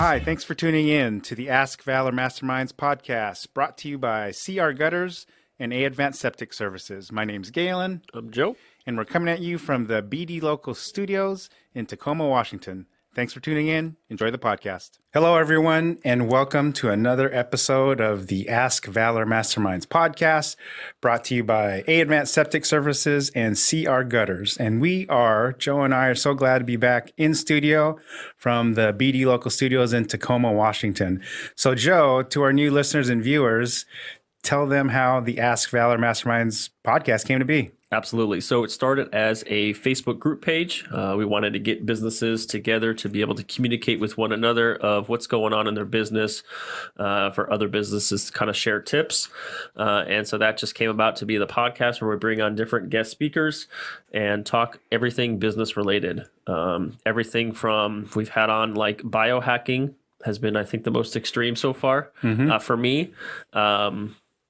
Hi, thanks for tuning in to the Ask Valor Masterminds podcast, brought to you by CR Gutters and A Advanced Septic Services. My name's Galen. I'm Joe. And we're coming at you from the BD Local Studios in Tacoma, Washington. Thanks for tuning in. Enjoy the podcast. Hello, everyone, and welcome to another episode of the Ask Valor Masterminds podcast, brought to you by A Advanced Septic Services and CR Gutters. And Joe and I are so glad to be back in studio from the BD Local Studios in Tacoma, Washington. So, Joe, to our new listeners and viewers, tell them how the Ask Valor Masterminds podcast came to be. Absolutely. So it started as a Facebook group page. We wanted to get businesses together to be able to communicate with one another of what's going on in their business, for other businesses to kind of share tips. And so that just came about to be the podcast where we bring on different guest speakers and talk everything business related. Everything from, we've had on like biohacking has been, I think, the most extreme so far for me.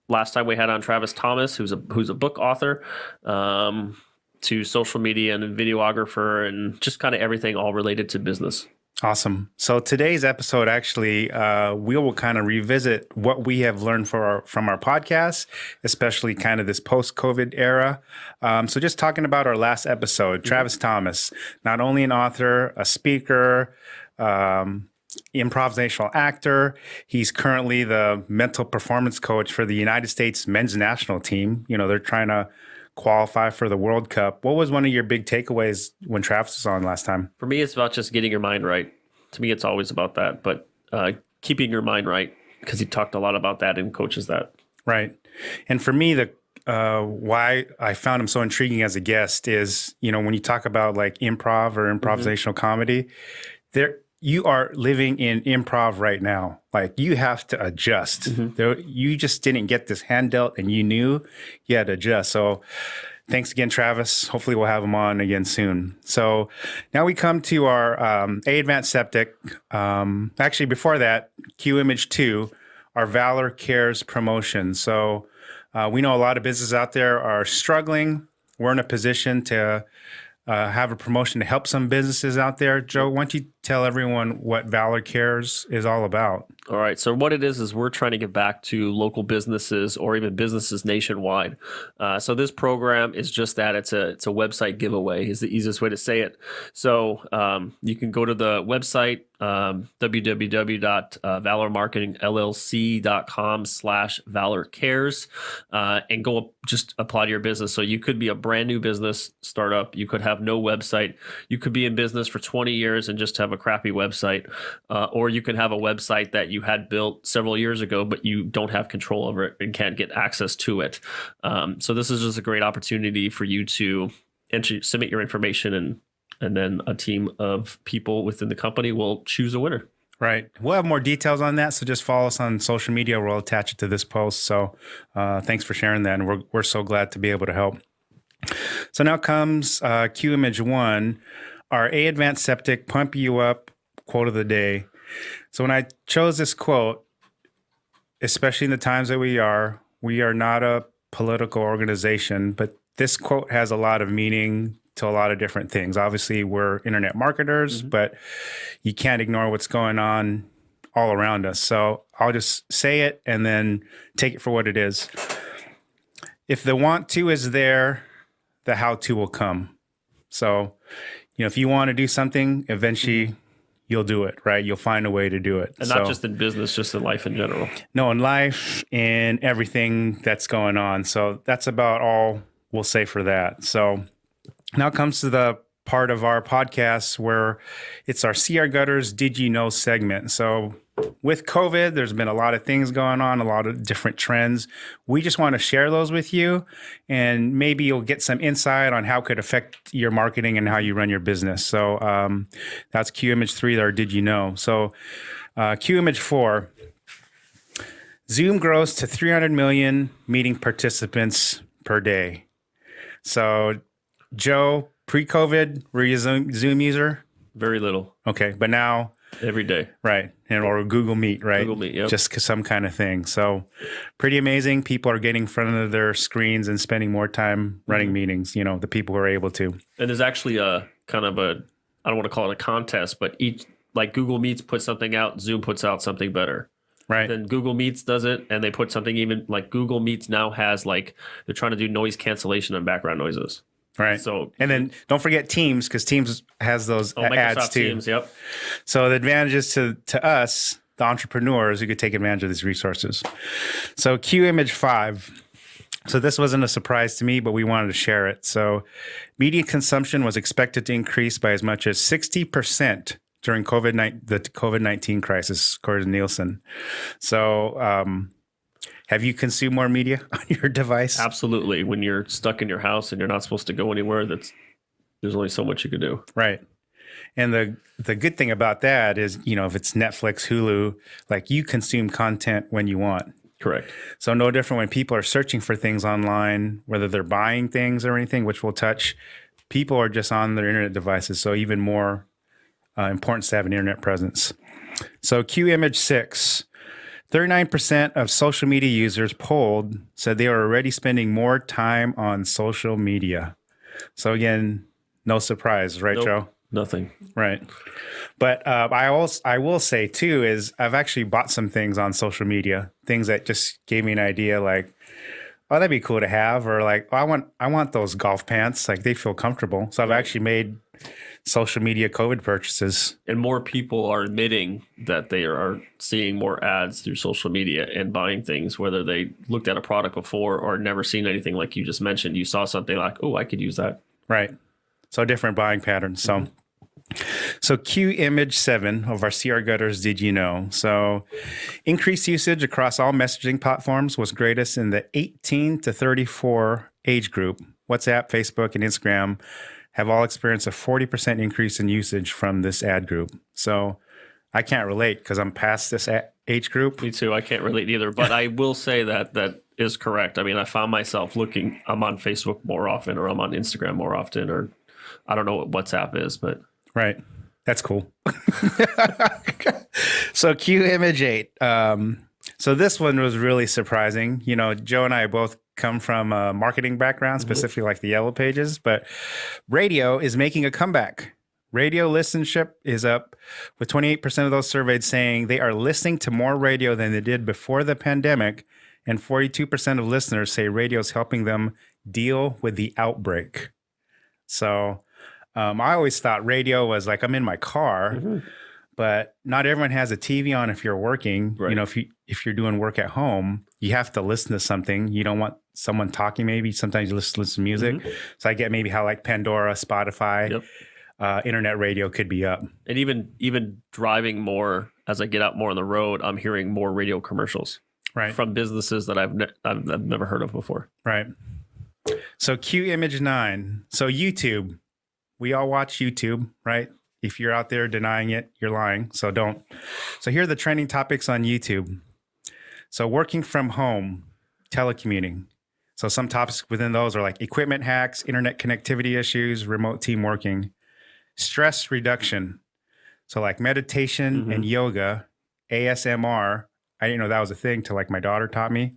Last time we had on Travis Thomas, who's a book author, to social media and videographer and just kind of everything all related to business. Awesome. So today's episode, actually, we will kind of revisit what we have learned from our podcast, especially kind of this post-COVID era. So just talking about our last episode, Travis Thomas, not only an author, a speaker, improvisational actor. He's currently the mental performance coach for the United States men's national team. You know, they're trying to qualify for the World Cup. What was one of your big takeaways when Travis was on last time? For me, it's about just getting your mind right. To me, it's always about that, but keeping your mind right, because he talked a lot about that and coaches that. Right. And for me, why I found him so intriguing as a guest is, you know, when you talk about like improv or improvisational comedy, you are living in improv right now. Like you have to adjust. You just didn't get this hand dealt and you knew you had to adjust. So thanks again, Travis. Hopefully we'll have him on again soon. So now we come to our A Advanced Septic. Actually, before that, Q Image 2, our Valor Cares promotion. So we know a lot of businesses out there are struggling. We're in a position to have a promotion to help some businesses out there. Joe, why don't you tell everyone what Valor Cares is all about? All right. So what it is we're trying to give back to local businesses or even businesses nationwide. So this program is just that. It's a website giveaway is the easiest way to say it. So you can go to the website, www.valormarketingllc.com/valorcares, and go just apply to your business. So you could be a brand new business startup. You could have no website. You could be in business for 20 years and just have a crappy website. Or you can have a website that you had built several years ago, but you don't have control over it and can't get access to it. So this is just a great opportunity for you to submit your information, and then a team of people within the company will choose a winner. Right. We'll have more details on that. So just follow us on social media. We'll attach it to this post. So thanks for sharing that. And we're so glad to be able to help. So now comes Q Image 1, our A Advanced Septic Pump You Up quote of the day. So when I chose this quote, especially in the times that we are not a political organization, but this quote has a lot of meaning to a lot of different things. Obviously, we're internet marketers, but you can't ignore what's going on all around us. So I'll just say it and then take it for what it is. If the want to is there, the how to will come. So, you know, if you want to do something, eventually you'll do it, right? You'll find a way to do it. And not just in business, just in life in general. No, in life and everything that's going on. So that's about all we'll say for that. So now comes to the part of our podcast where it's our CR Gutters Did You Know segment. So with COVID, there's been a lot of things going on, a lot of different trends. We just want to share those with you, and maybe you'll get some insight on how it could affect your marketing and how you run your business. So that's Q Image 3 there, Did You Know? So Q Image 4, Zoom grows to 300 million meeting participants per day. So Joe, pre-COVID, were you a Zoom user? Very little. Okay, but now... Every day. Right. And or Google Meet, right? Google Meet, yep. Just some kind of thing. So pretty amazing. People are getting in front of their screens and spending more time running meetings, the people who are able to. And there's actually a kind of I don't want to call it a contest, but like Google Meets puts something out, Zoom puts out something better. Right. Then Google Meets does it, and they put something even like Google Meets now has like they're trying to do noise cancellation on background noises. Right. So and then don't forget Teams, because Teams has those ads Microsoft too. Teams, yep. So the advantages to us, the entrepreneurs who could take advantage of these resources. So Q image 5. So this wasn't a surprise to me, but we wanted to share it. So media consumption was expected to increase by as much as 60% during the COVID-19 crisis, according to Nielsen. So have you consumed more media on your device? Absolutely. When you're stuck in your house and you're not supposed to go anywhere, there's only so much you can do. Right. And the good thing about that is, if it's Netflix, Hulu, like you consume content when you want. Correct. So no different when people are searching for things online, whether they're buying things or anything, which we'll touch, people are just on their internet devices. So even more important to have an internet presence. So Q image 6, 39% of social media users polled said they are already spending more time on social media. So again, no surprise, right, Nope. Joe? Nothing. Right. But I will say too is I've actually bought some things on social media, things that just gave me an idea like, oh, that'd be cool to have, or like, oh, I want those golf pants, like they feel comfortable. So I've actually made social media COVID purchases. And more people are admitting that they are seeing more ads through social media and buying things, whether they looked at a product before or never seen anything like you just mentioned. You saw something like, oh, I could use that. Right. So different buying patterns. So Q image 7 of our CR Gutters Did You Know? So increased usage across all messaging platforms was greatest in the 18 to 34 age group. WhatsApp, Facebook, and Instagram have all experienced a 40% increase in usage from this ad group. So I can't relate because I'm past this age group. Me too. I can't relate either, but I will say that is correct. I mean, I found myself I'm on Facebook more often, or I'm on Instagram more often, or I don't know what WhatsApp is, but. Right. That's cool. So Q image 8. So this one was really surprising. Joe and I both come from a marketing background, specifically like the Yellow Pages, but radio is making a comeback. Radio listenership is up, with 28% of those surveyed saying they are listening to more radio than they did before the pandemic, and 42% of listeners say radio is helping them deal with the outbreak. So I always thought radio was like I'm in my car, but not everyone has a TV on if you're working. Right. If you're doing work at home, you have to listen to something. You don't want someone talking. Maybe sometimes you listen to music. So I get maybe how like Pandora, Spotify, internet radio could be up. And even driving more, as I get out more on the road, I'm hearing more radio commercials, right, from businesses that I've never heard of before. Right. So Q image 9. So YouTube. We all watch YouTube, right? If you're out there denying it, you're lying. So don't. So here are the trending topics on YouTube. So working from home, telecommuting. So some topics within those are like equipment hacks, internet connectivity issues, remote team working, stress reduction. So like meditation and yoga, ASMR. I didn't know that was a thing till like my daughter taught me.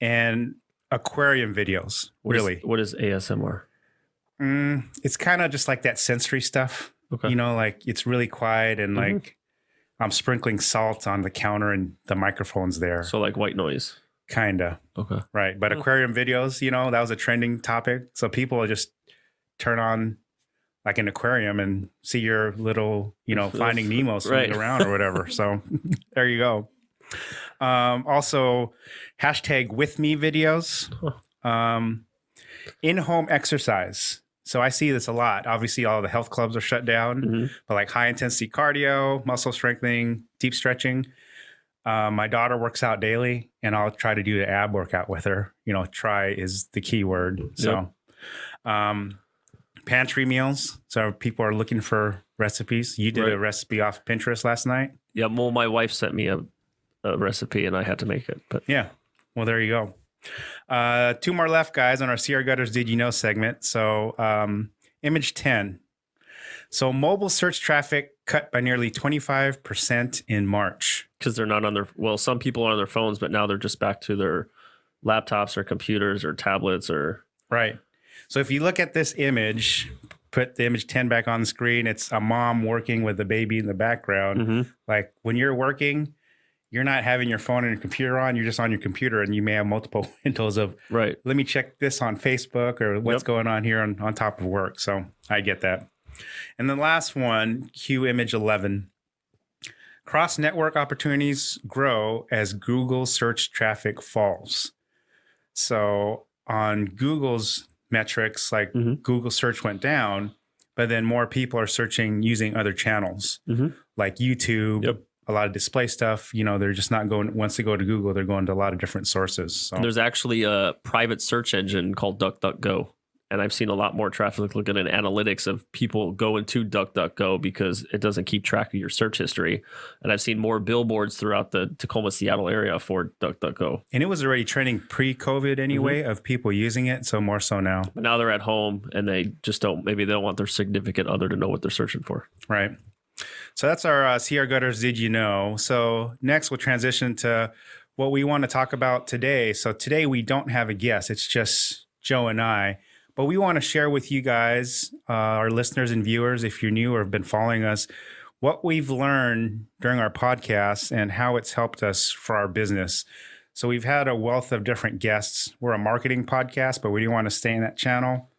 And aquarium videos. What is ASMR? It's kind of just like that sensory stuff. Okay. Like it's really quiet and like I'm sprinkling salt on the counter and the microphone's there. So like white noise. Kind of. Okay. Right. But aquarium videos, that was a trending topic. So people will just turn on like an aquarium and see your little, Finding Nemo swimming around or whatever. So there you go. Also, #WithMe videos. In-home exercise. So I see this a lot. Obviously, all the health clubs are shut down, but like high intensity cardio, muscle strengthening, deep stretching. My daughter works out daily, and I'll try to do the ab workout with her. Try is the key word. So, pantry meals. So people are looking for recipes. You did a recipe off Pinterest last night. Yeah. Well, my wife sent me a recipe, and I had to make it. But yeah. Well, there you go. 2 more left, guys, on our CR Gutters Did You Know segment. So image 10. So mobile search traffic cut by nearly 25% in March. Because they're not on some people are on their phones, but now they're just back to their laptops or computers or tablets or. Right. So if you look at this image, put the image 10 back on the screen. It's a mom working with the baby in the background. Mm-hmm. Like when you're working, you're not having your phone and your computer on. You're just on your computer, and you may have multiple windows of, Right. let me check this on Facebook or what's going on here on top of work. So I get that. And the last one, cue image 11. Cross-network opportunities grow as Google search traffic falls. So on Google's metrics, like Google search went down, but then more people are searching using other channels like YouTube, a lot of display stuff. You know, they're just not going, once they go to Google, they're going to a lot of different sources. So There's actually a private search engine called DuckDuckGo. And I've seen a lot more traffic looking at analytics of people going to DuckDuckGo because it doesn't keep track of your search history. And I've seen more billboards throughout the Tacoma, Seattle area for DuckDuckGo. And it was already trending pre-COVID anyway of people using it. So more so now. But now they're at home and they just don't, maybe they don't want their significant other to know what they're searching for. Right. So that's our CR Gutters Did You Know? So next we'll transition to what we want to talk about today. So today we don't have a guest. It's just Joe and I. But we want to share with you guys, our listeners and viewers, if you're new or have been following us, what we've learned during our podcast and how it's helped us for our business. So we've had a wealth of different guests. We're a marketing podcast, but we do want to stay in that channel.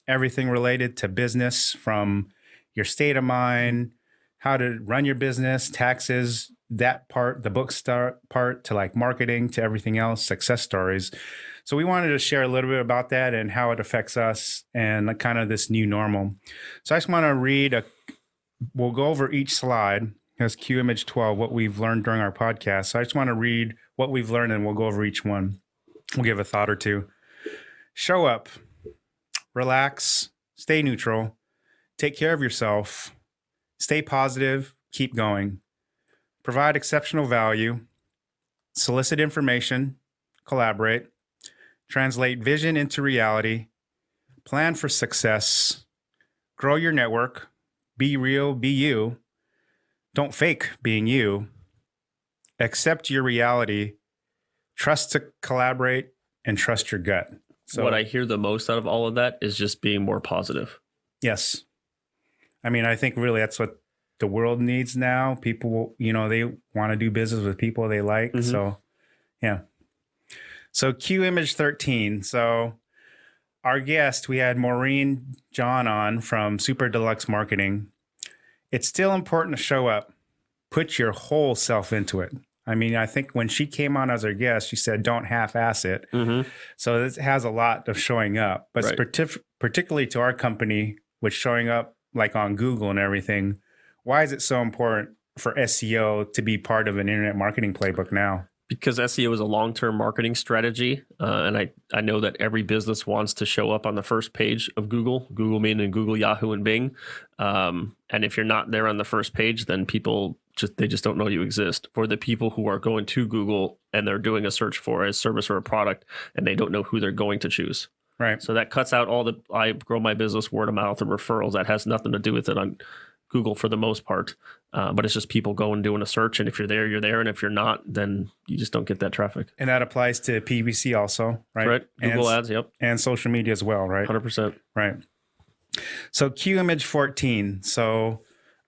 Everything related to business, from your state of mind, how to run your business, taxes, that part, the book part, to like marketing, to everything else, success stories. So we wanted to share a little bit about that and how it affects us and kind of this new normal. So I just want to read we'll go over each slide. That's Q image 12, what we've learned during our podcast. So I just want to read what we've learned and we'll go over each one. We'll give a thought or two. Show up, relax, stay neutral, take care of yourself, stay positive, keep going, provide exceptional value, solicit information, collaborate, translate vision into reality, plan for success, grow your network, be real, be you, don't fake being you, accept your reality, trust to collaborate, and trust your gut. So what I hear the most out of all of that is just being more positive. Yes. I mean, I think really that's what the world needs now. People, you know, they want to do business with people they like. So, yeah. So Q image 13. So our guest, we had Maureen John on from Super Deluxe Marketing. It's still important to show up. Put your whole self into it. I mean, I think when she came on as our guest, she said, don't half-ass it. So this has a lot of showing up. But particularly to our company, with showing up like on Google and everything, why is it so important for SEO to be part of an internet marketing playbook now? Because SEO is a long-term marketing strategy. And I know that every business wants to show up on the first page of Google meaning Google, Yahoo, and Bing. And if you're not there on the first page, then people they just don't know you exist. For the people who are going to Google and they're doing a search for a service or a product and they don't know who they're going to choose. Right. So that cuts out all I grow my business word of mouth and referrals. That has nothing to do with it on Google for the most part. But it's just people going and doing a search. And if you're there, you're there. And if you're not, then you just don't get that traffic. And that applies to PPC also, right? Right. Google ads, yep. And social media as well, right? 100%. Right. So Q image 14. So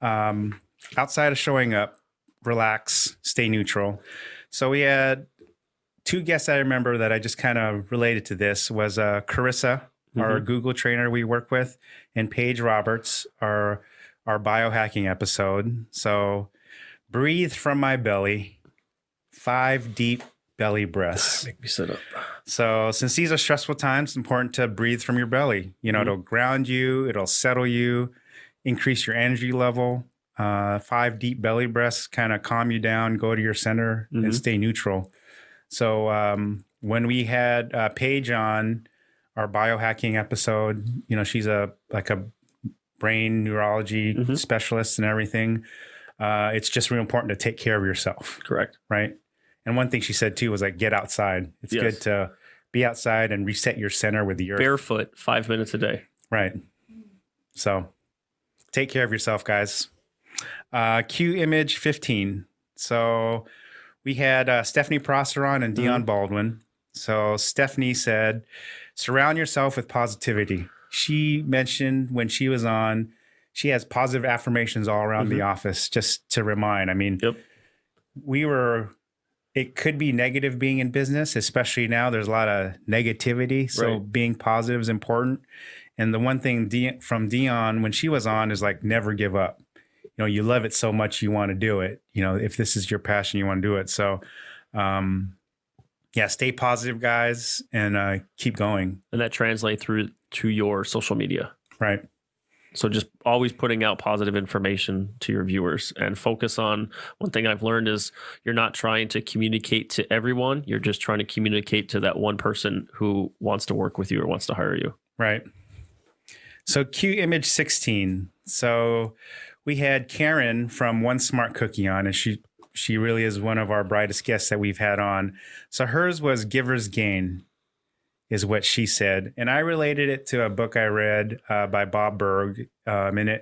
outside of showing up, relax, stay neutral. So we had two guests I remember that I just kind of related to this was Carissa, our Google trainer we work with, and Paige Roberts, our biohacking episode. So breathe from my belly, 5 deep belly breaths. Make me sit up. So since these are stressful times, it's important to breathe from your belly. You know, it'll ground you, it'll settle you, increase your energy level. 5 deep belly breaths kind of calm you down, go to your center and stay neutral. So when we had Paige on our biohacking episode, you know, she's a brain neurology specialist and everything. It's just really important to take care of yourself. Correct. Right. And one thing she said too was like, get outside. It's good to be outside and reset your center with the earth. Barefoot, 5 minutes a day. Right. So take care of yourself, guys. Q image 15. So we had Stephanie Prosser and Dion Baldwin. So Stephanie said, surround yourself with positivity. she mentioned when she was on, she has positive affirmations all around the office, just to remind. I mean, it could be negative being in business, especially now. There's a lot of negativity. So being positive is important. And the one thing from Dion, when she was on, is like, never give up. You know, you love it so much, you want to do it. You know, if this is your passion, you want to do it. So, stay positive, guys, and keep going. And that translates through to your social media. Right. So just always putting out positive information to your viewers, and focus on, one thing I've learned is you're not trying to communicate to everyone. You're just trying to communicate to that one person who wants to work with you or wants to hire you. Right. So cue image 16. So we had Karen from One Smart Cookie on, and she really is one of our brightest guests that we've had on. So hers was Giver's Gain, is what she said. And I related it to a book I read by Bob Berg.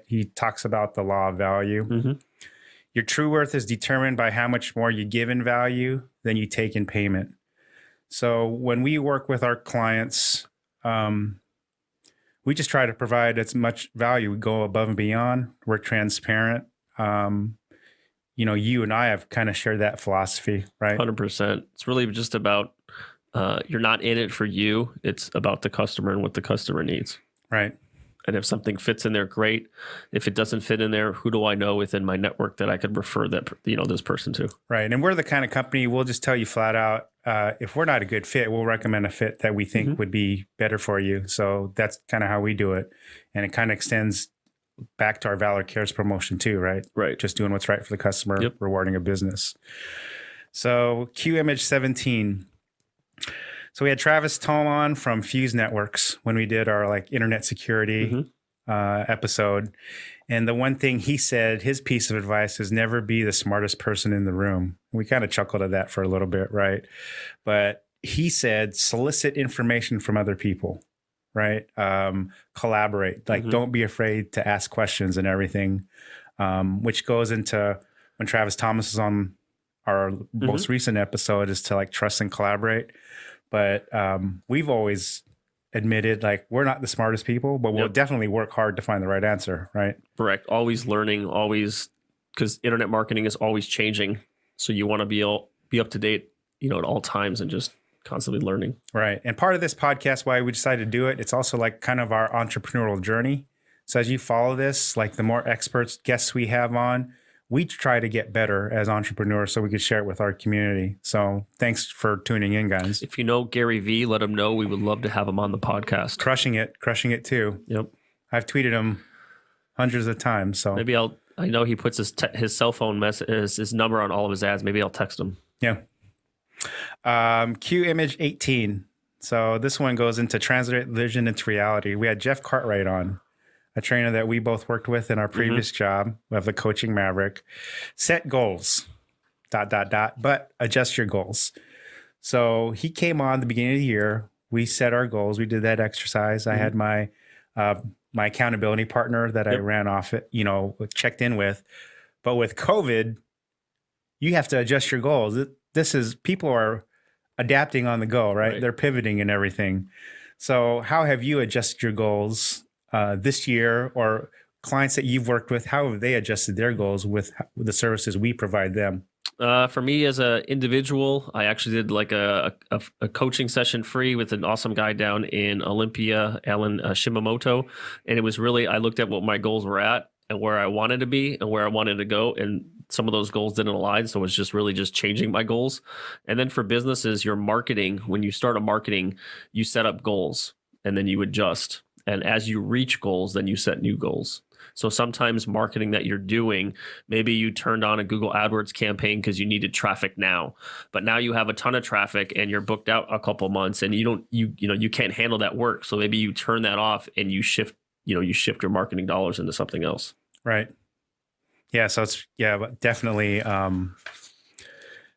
He talks about the law of value. Your true worth is determined by how much more you give in value than you take in payment. So when we work with our clients, we just try to provide as much value. We go above and beyond. We're transparent. You and I have kind of shared that philosophy, right? 100%. It's really just about, you're not in it for you. It's about the customer and what the customer needs. Right. And if something fits in there, great. If it doesn't fit in there, who do I know within my network that I could refer this person to? Right. And we're the kind of company, we'll just tell you flat out, if we're not a good fit, we'll recommend a fit that we think would be better for you. So that's kind of how we do it. And it kind of extends back to our Valor Cares promotion too, right? Right. Just doing what's right for the customer, rewarding a business. So cue image 17. So we had Travis Tome on from Fuse Networks when we did our internet security episode. And the one thing he said, his piece of advice is never be the smartest person in the room. We kind of chuckled at that for a little bit, right? But he said, solicit information from other people, right? Collaborate. Don't be afraid to ask questions and everything, which goes into when Travis Thomas is on our most recent episode, is to trust and collaborate. But we've always admitted we're not the smartest people, but we'll definitely work hard to find the right answer, right? Correct. Always learning, because internet marketing is always changing. So you want to be up to date, at all times, and just constantly learning. Right. And part of this podcast, why we decided to do it, it's also kind of our entrepreneurial journey. So as you follow this, the more experts, guests we have on, we try to get better as entrepreneurs so we can share it with our community. So thanks for tuning in, guys. If you know Gary V, let him know. We would love to have him on the podcast. Crushing it too. Yep. I've tweeted him hundreds of times. So maybe I know he puts his cell phone his number on all of his ads. Maybe I'll text him. Yeah. Cue image 18. So this one goes into translate vision into reality. We had Jeff Cartwright on, a trainer that we both worked with in our previous job. We have the Coaching Maverick. Set goals, ... but adjust your goals. So he came on the beginning of the year. We set our goals. We did that exercise. I had my accountability partner that I ran off it, checked in with. But with COVID, you have to adjust your goals. People are adapting on the go, right? They're pivoting and everything. So how have you adjusted your goals this year, or clients that you've worked with? How have they adjusted their goals with the services we provide them? For me as an individual, I actually did a coaching session free with an awesome guy down in Olympia, Alan Shimamoto. And it was really, I looked at what my goals were at and where I wanted to be and where I wanted to go. And some of those goals didn't align. So it's just really just changing my goals. And then for businesses, your marketing, when you start a marketing, you set up goals and then you adjust. And as you reach goals, then you set new goals. So sometimes marketing that you're doing, maybe you turned on a Google AdWords campaign because you needed traffic now, but now you have a ton of traffic and you're booked out a couple months and you can't handle that work. So maybe you turn that off and you shift your marketing dollars into something else. Right. Yeah. So it's definitely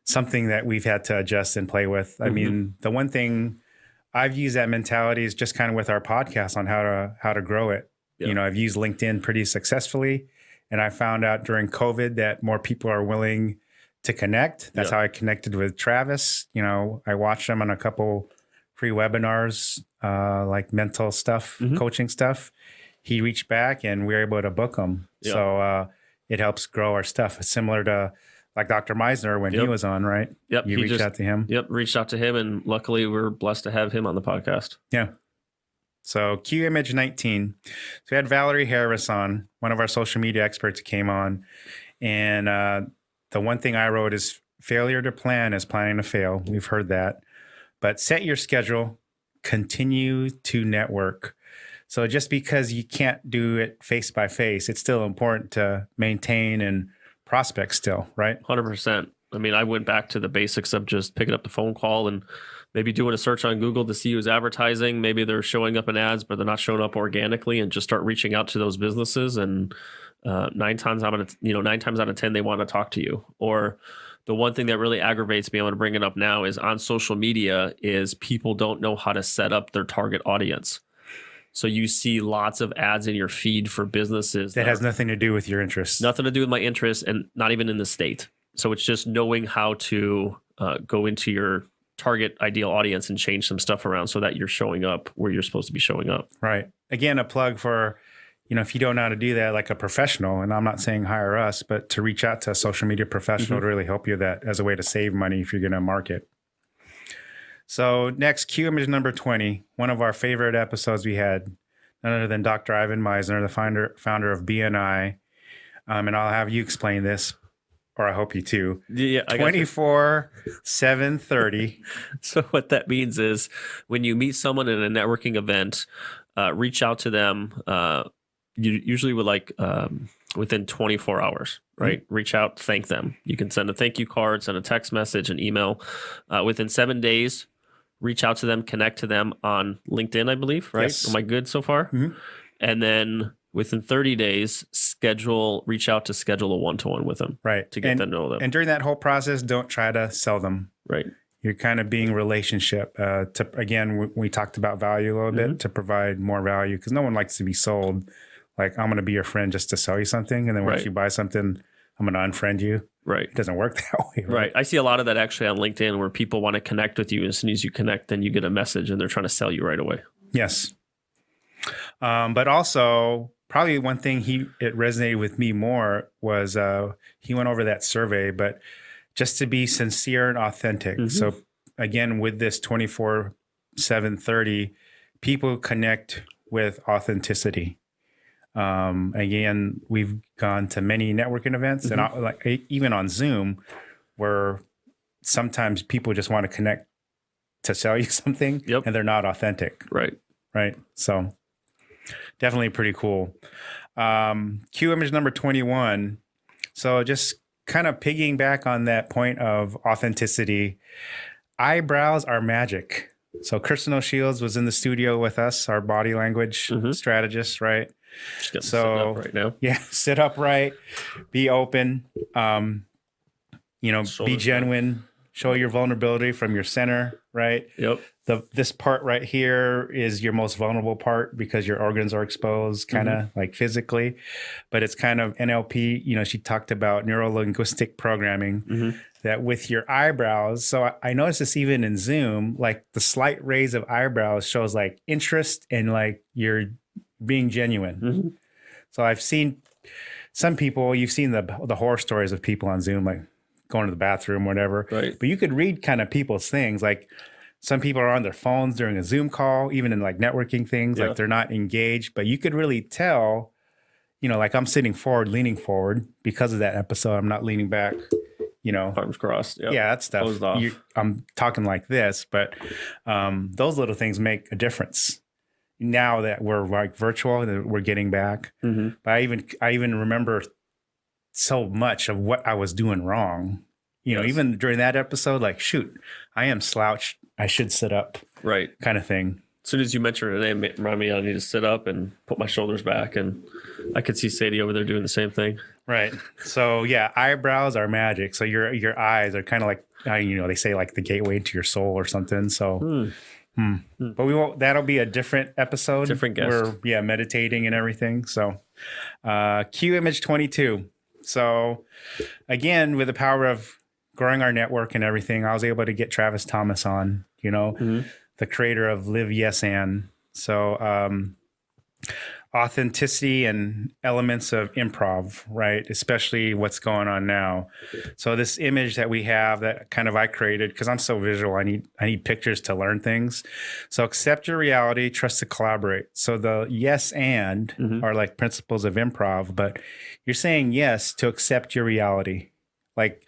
something that we've had to adjust and play with. I mean, the one thing I've used that mentality is just kind of with our podcast on how to grow it. Yep. I've used LinkedIn pretty successfully, and I found out during COVID that more people are willing to connect. That's how I connected with Travis. I watched him on a couple free webinars, like mental stuff, coaching stuff. He reached back and we were able to book him. Yeah. So it helps grow our stuff. It's similar to like Dr. Meisner when he was on, right? Yep. You reached out to him. Yep. Reached out to him. And luckily we're blessed to have him on the podcast. Yeah. So Q image 19. So we had Valerie Harris on, one of our social media experts who came on. And the one thing I wrote is failure to plan is planning to fail. We've heard that. But set your schedule, continue to network. So just because you can't do it face by face, it's still important to maintain and prospect still, right? 100%. I mean, I went back to the basics of just picking up the phone call and maybe doing a search on Google to see who's advertising. Maybe they're showing up in ads, but they're not showing up organically, and just start reaching out to those businesses. And 9 times out of 10, they want to talk to you. Or the one thing that really aggravates me, I'm going to bring it up now, is on social media is people don't know how to set up their target audience. So you see lots of ads in your feed for businesses that has nothing to do with your interests. Nothing to do with my interests, and not even in the state. So it's just knowing how to go into your target ideal audience and change some stuff around so that you're showing up where you're supposed to be showing up. Right. Again, a plug for, if you don't know how to do that like a professional, and I'm not saying hire us, but to reach out to a social media professional to really help you that as a way to save money if you're going to market. So next, Q image number 20, one of our favorite episodes we had, none other than Dr. Ivan Meisner, the founder of BNI. And I'll have you explain this, or I hope you too. Yeah, 24/7/30. So what that means is when you meet someone in a networking event, reach out to them. Usually within 24 hours, right? Reach out, thank them. You can send a thank you card, send a text message, an email. Within 7 days, reach out to them, connect to them on LinkedIn, I believe, right? Yes. Am I good so far? And then within 30 days, reach out to schedule a one-to-one with them. Right. To get to know them. And during that whole process, don't try to sell them. Right. You're kind of being relationship. We talked about value a little bit, to provide more value, because no one likes to be sold. Like, I'm going to be your friend just to sell you something. And then once you buy something, I'm going to unfriend you. Right. It doesn't work that way. Right. I see a lot of that actually on LinkedIn, where people want to connect with you. As soon as you connect, then you get a message and they're trying to sell you right away. Yes. But also, probably one thing it resonated with me more was he went over that survey, but just to be sincere and authentic. So again, with this 24/7/30, people connect with authenticity. Again, we've gone to many networking events and even on Zoom, where sometimes people just want to connect to sell you something and they're not authentic. Right. Right. So definitely pretty cool. Q image number 21. So just kind of piggying on that point of authenticity, eyebrows are magic. So Kristen O'Shields was in the studio with us, our body language strategist, right? So sit up right now. Yeah, sit upright, be open, Shoulders be genuine, show your vulnerability from your center, right? Yep. This part right here is your most vulnerable part because your organs are exposed kind of like physically, but it's kind of NLP. She talked about neuro-linguistic programming that with your eyebrows. So I noticed this even in Zoom, like the slight raise of eyebrows shows like interest and like you're being genuine. So I've seen some people, you've seen the horror stories of people on Zoom, like going to the bathroom, whatever. Right. But you could read kind of people's things. Like some people are on their phones during a Zoom call, even in like networking things, like they're not engaged, but you could really tell, like I'm sitting forward, leaning forward because of that episode. I'm not leaning back, arms crossed. Yep. Yeah, that stuff. Closed off. I'm talking like this, but those little things make a difference. Now that we're like virtual, that we're getting back. But I even remember so much of what I was doing wrong. Even during that episode, like, shoot, I am slouched. I should sit up. Right. Kind of thing. As soon as you mentioned her name, it reminded me I need to sit up and put my shoulders back. And I could see Sadie over there doing the same thing. Right. So yeah, eyebrows are magic. So your eyes are kind of like, they say like the gateway into your soul or something. So. But we won't. That'll be a different episode. Different guest. We're meditating and everything. So, Q image 22. So, again, with the power of growing our network and everything, I was able to get Travis Thomas on. the creator of Live Yes and. So authenticity and elements of improv, right? Especially what's going on now. So this image that we have that kind of I created, because I'm so visual, I need pictures to learn things. So accept your reality, trust to collaborate. So the yes and are like principles of improv, but you're saying yes to accept your reality. Like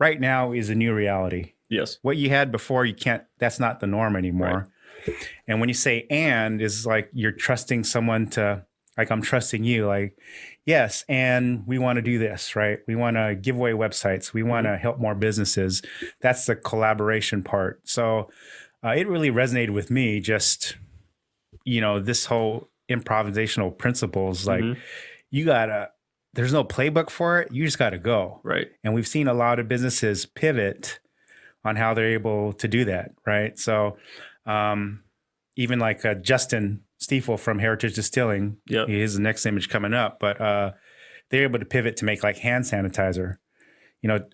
right now is a new reality. Yes. What you had before, you can't, that's not the norm anymore. Right. And when you say and is like you're trusting someone to, like I'm trusting you, like, yes, and we want to do this, right? We want to give away websites. We want to help more businesses. That's the collaboration part. So it really resonated with me, just, this whole improvisational principles, like there's no playbook for it. You just got to go. Right. And we've seen a lot of businesses pivot on how they're able to do that, right? So even like Justin Stiefel from Heritage Distilling, he is the next image coming up, but they're able to pivot to make like hand sanitizer.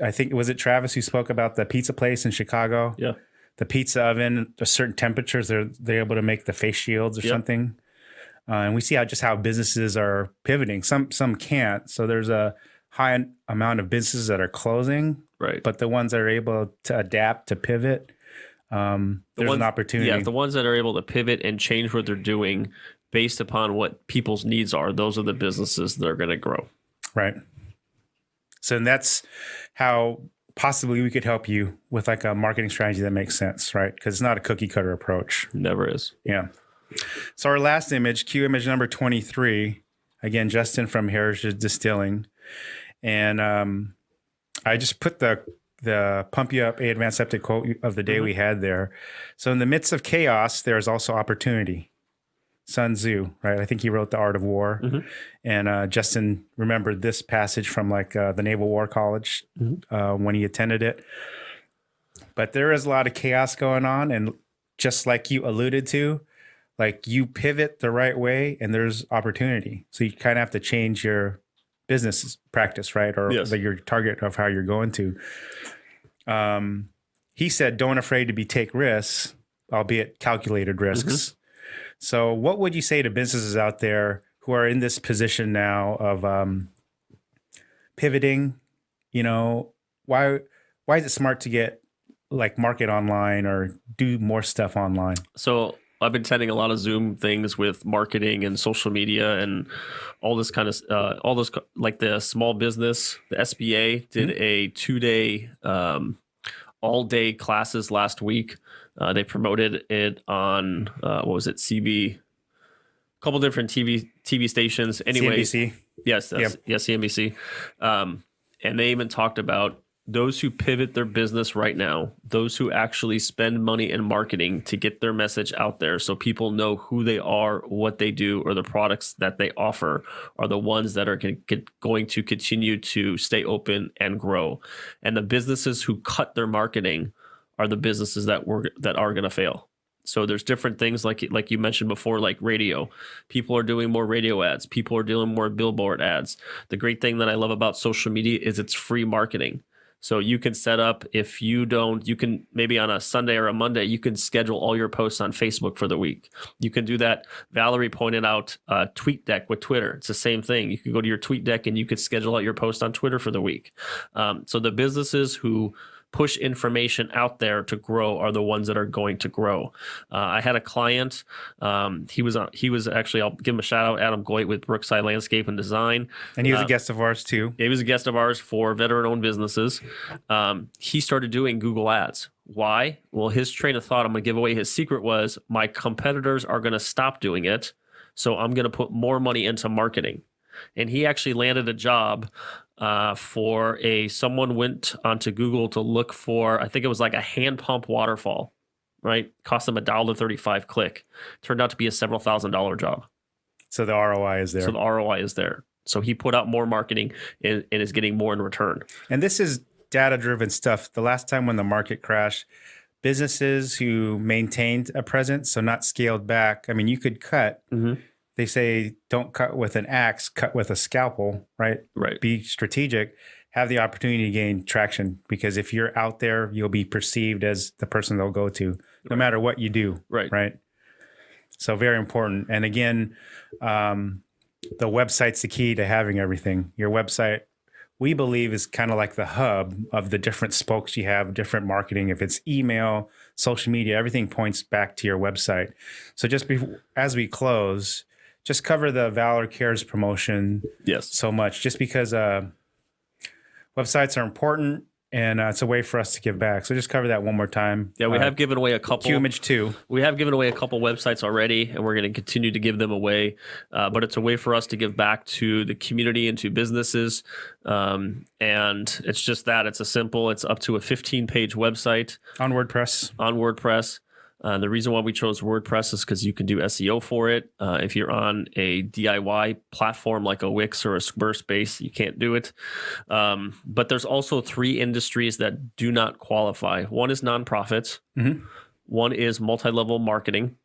I think, was it Travis who spoke about the pizza place in Chicago? Yeah. The pizza oven, at certain temperatures, they're able to make the face shields or something. And we see how businesses are pivoting. Some can't. So there's a high amount of businesses that are closing, right? But the ones that are able to adapt, to pivot, there's an opportunity. Yeah, the ones that are able to pivot and change what they're doing based upon what people's needs are, those are the businesses that are going to grow. Right. So that's how possibly we could help you with like a marketing strategy that makes sense, right? Because it's not a cookie cutter approach. Never is. Yeah. So our last image, Q image number 23, again, Justin from Heritage Distilling. And I just put the pump you up, A Advanced Septic quote of the day we had there. So in the midst of chaos, there is also opportunity. Sun Tzu, right? I think he wrote The Art of War. And Justin remembered this passage from like the Naval War College when he attended it. But there is a lot of chaos going on. And just like you alluded to, like you pivot the right way and there's opportunity. So you kind of have to change your business practice, right? Or your target of how you're going to. He said, don't afraid to take risks, albeit calculated risks. So what would you say to businesses out there who are in this position now of pivoting? Why is it smart to get like market online or do more stuff online? So I've been attending a lot of Zoom things with marketing and social media and all this kind of, all those, like the small business, the SBA did a 2-day, all day classes last week. They promoted it on, what was it? CB, a couple different TV stations. Anyway, CNBC. Yes, CNBC. And they even talked about those who pivot their business right now, those who actually spend money in marketing to get their message out there so people know who they are, what they do, or the products that they offer are the ones that are going to continue to stay open and grow. And the businesses who cut their marketing are the businesses that are going to fail. So there's different things like you mentioned before, like radio. People are doing more radio ads. People are doing more billboard ads. The great thing that I love about social media is it's free marketing. So you can set up, if you can maybe on a Sunday or a Monday, you can schedule all your posts on Facebook for the week. You can do that. Valerie pointed out TweetDeck with Twitter. It's the same thing. You can go to your TweetDeck and you could schedule out your post on Twitter for the week. So the businesses who push information out there to grow are the ones that are going to grow. I had a client. He was actually, I'll give him a shout out, Adam Goit with Brookside Landscape and Design. And he was a guest of ours too. He was a guest of ours for veteran-owned businesses. He started doing Google Ads. Why? Well, his train of thought, I'm going to give away his secret, was my competitors are going to stop doing it, so I'm going to put more money into marketing. And he actually landed a job for someone went onto Google to look for, I think it was like a hand pump waterfall, right? Cost them $1.35 click. Turned out to be a several $1,000 job. So the ROI is there. So he put out more marketing and is getting more in return. And this is data-driven stuff. The last time when the market crashed, businesses who maintained a presence, so not scaled back, I mean, you could cut. They say don't cut with an axe, cut with a scalpel, right? Right. Be strategic. have the opportunity to gain traction, because if you're out there, you'll be perceived as the person they'll go to, no matter what you do. Right. So very important. And again, the website's the key to having everything. Your website, we believe, is kind of like the hub of the different spokes you have, different marketing. If it's email, social media, everything points back to your website. So just as we close, just cover the Valor Cares promotion. Yes. So much, just because websites are important, and it's a way for us to give back. So just cover that one more time. Yeah, we have given away a couple. Qimage 2. We have given away a couple websites already, and we're going to continue to give them away. But it's a way for us to give back to the community and to businesses. And it's just that. It's it's up to a 15-page website. On WordPress. The reason why we chose WordPress is because you can do SEO for it. If you're on a DIY platform like a Wix or a Squarespace, you can't do it. But there's also 3 industries that do not qualify. One is nonprofits. Mm-hmm. One is multi-level marketing.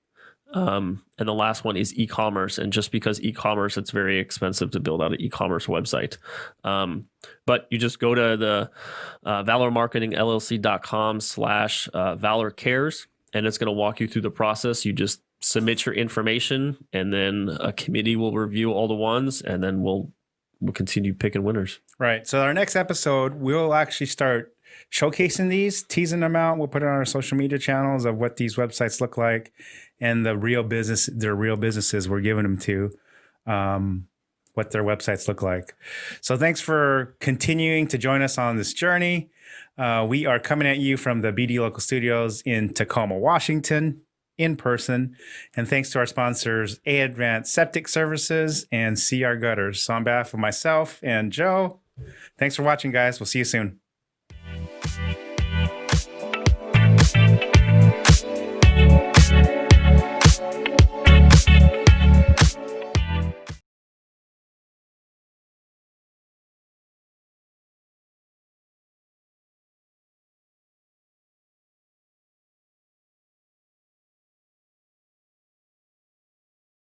And the last one is e-commerce. And just because e-commerce, it's very expensive to build out an e-commerce website. But you just go to the valormarketingllc.com/Valor Cares. And it's going to walk you through the process. You just submit your information, and then a committee will review all the ones, and then we'll continue picking winners. Right. So our next episode, we'll actually start showcasing these, teasing them out. We'll put it on our social media channels of what these websites look like, and their real businesses we're giving them to, what their websites look like. So thanks for continuing to join us on this journey. We are coming at you from the BD Local Studios in Tacoma, Washington, in person. And thanks to our sponsors, A Advanced Septic Services and CR Gutters. So on behalf of myself and Joe, thanks for watching, guys. We'll see you soon.